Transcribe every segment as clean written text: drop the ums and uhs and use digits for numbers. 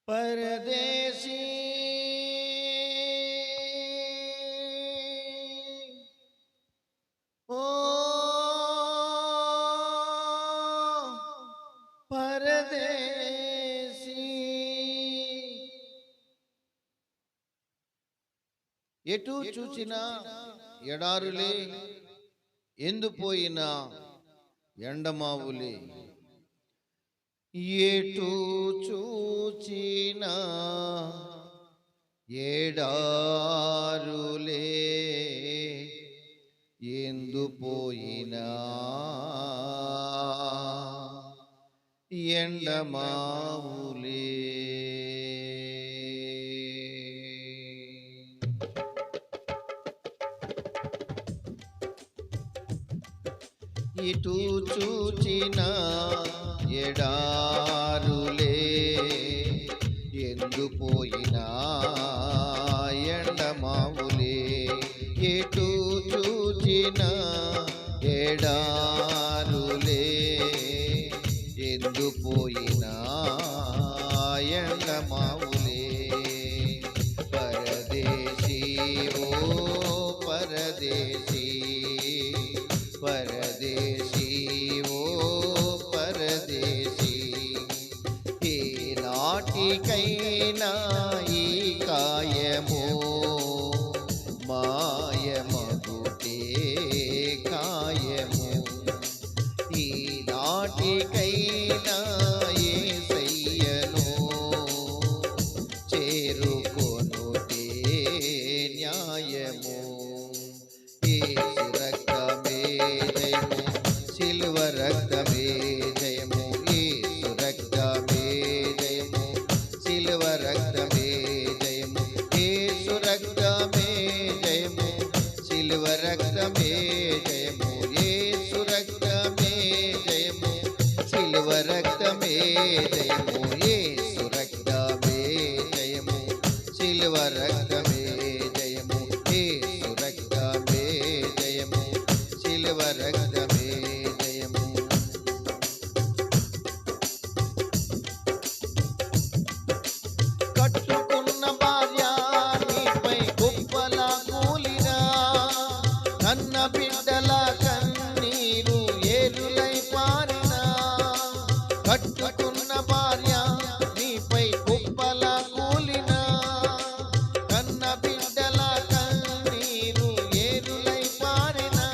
परदेसी ओ परदेसी ఎటు చూచినా ఎడారులే ఎండిపోయిన ఎండమావులే ఎటు చూచినా ఎడారులే ఎండిపోయిన ఎండమావులే ఇటు చూచిన ఎడారులే ఎండిపోయిన ఎండమావులే ఎటు చూచిన ఎడారులే ఎండిపోయిన ఎండమావులే పరదేశీ ఓ పరదేశీ పరదేశీ ఓ పరదేశీ ఏ నాటికైనా ఈ కాయము మాయమగుటే కాయము ఈ నాటికైనా యేసయ్యను చేరుకొనుటే న్యాయము యేసు రక్తమే జయము సిలువ రక్తమే జయము యేసు రక్తమే జయము సిలువ రక్తమే జయము యేసు రక్తమే జయము సిలువ రక్తమే జయము యేసు రక్తమే జయము సిలువ రక్తమే జయము యేసు రక్తమే జయము సిలువ రక్తమే జయము యేసు రక్తమే జయము సిలువ రక్తమే జయము కట్టుకున్న భార్య నీపై కుప్పలా కూలినా కన్న బిడ్డల కన్నీరు ఏరులై పారినా కట్టుకున్న భార్య నీపై కుప్పలా కూలినా కన్న బిడ్డల కన్నీరు ఏరులై పారినా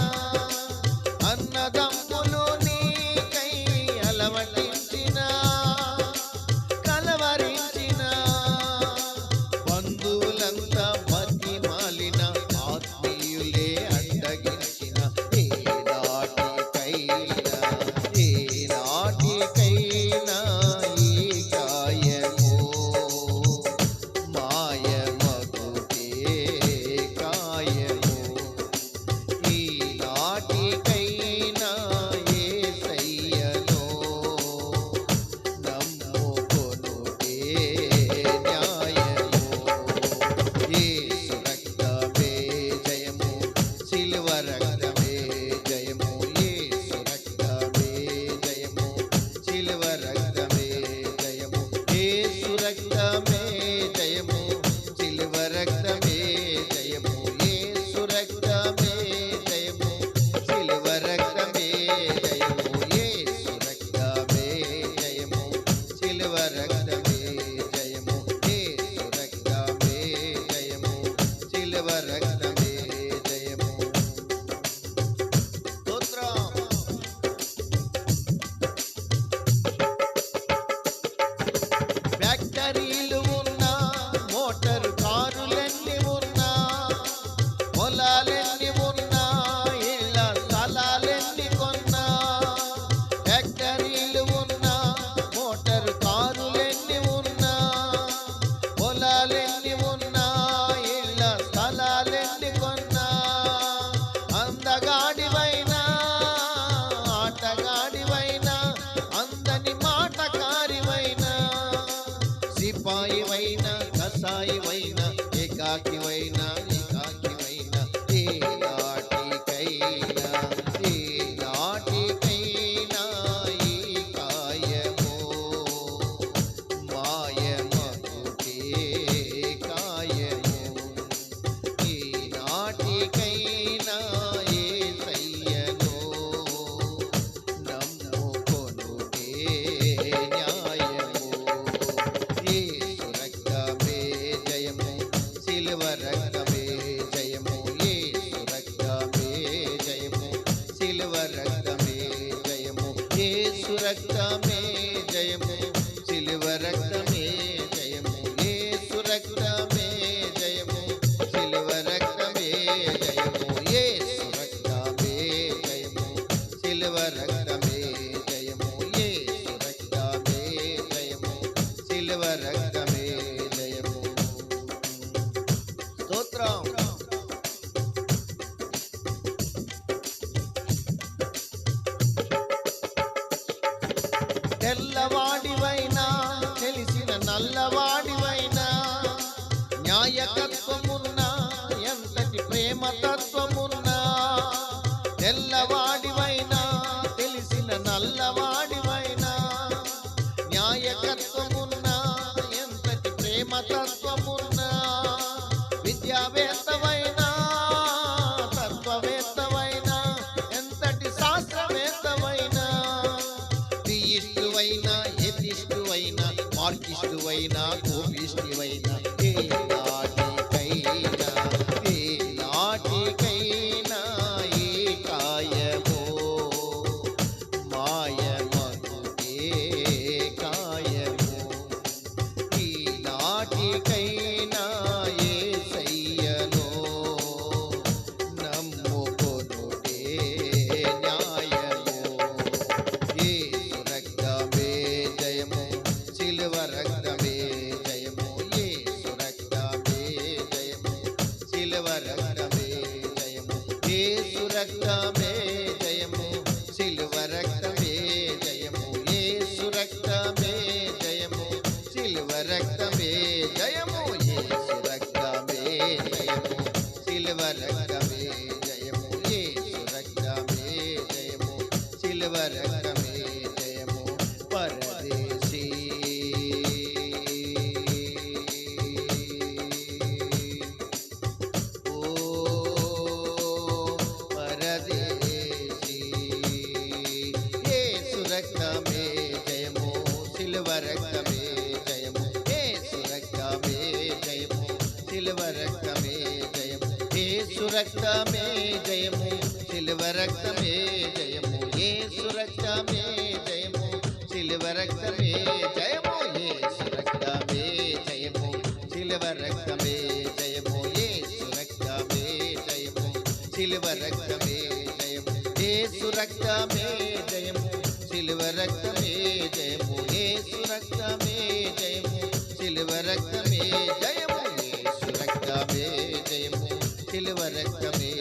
రక్తమే జయము, సిలువ రక్తమే జయము, యేసు రక్తమే జయము, సిలువ రక్తమే జయము, యేసు రక్తమే జయము, సిలువ రక్తమే జయము, యేసు రక్తమే జయము, సిలువ రక్తమే జయము. స్తోత్రం. తెల్లవాడివైనా తెలిసిన నల్లవాడివైనా, న్యాయకత్వమున్నా ఎంతటి ప్రేమతత్వమున్నా, తెల్లవాడివైనా తెలిసిన నల్లవాడివైనా, న్యాయకత్వమున్నా ఎంతటి ప్రేమతత్వమున్నా, విద్యావేత్తవైనా తత్వవేత్తవైనా ఎంతటి శాస్త్రవేత్తవైనా, థియిస్టువైనా ఎథిస్టువైనా మార్కిస్టువైనా కోపిస్టువైనా, ఏ నాటికైనా ఏ కాయమో మాయమగునే కాయమో, ఈ నాటికైనా యేసయ్యను నమ్ముకొనుటే న్యాయము. యేసు రక్తమే జయము, సిలువ రక్తమే జయము, యేసు రక్తమే జయము, సిలువ రక్తమే జయము, యేసు రక్తమే జయము, సిలువ రక్తమే జయము, యేసు రక్తమే జయము, సిలువ రక్తమే జయము, యేసు రక్తమే జయము, సిలువ రక్తమే జయము, యేసు రక్తమే జయము, సిలువ రక్తమే జయము. పరదేశీ ఓ పరదేశీ, యేసు రక్తమే జయము, సిలువ రక్తమే జయము, యేసు రక్తమే జయము, సిలువ రక్తమే జయము, యేసు రక్తమే జయము, సిలువ రక్తమే జయము, యేసు రక్తమే జయము, సిలువ రక్తమే జయము, యేసు రక్తమే జయము, సిలువ రక్తమే జయము, యేసు రక్తమే జయము, సిలువ రక్తమే జయము, యేసు రక్తమే జయము, సిలువ రక్తమే జయము, యేసు రక్తమే జయము, సిలువ రక్తమే జయము, యేసు రక్తమే జయము, సిలువ రక్తమే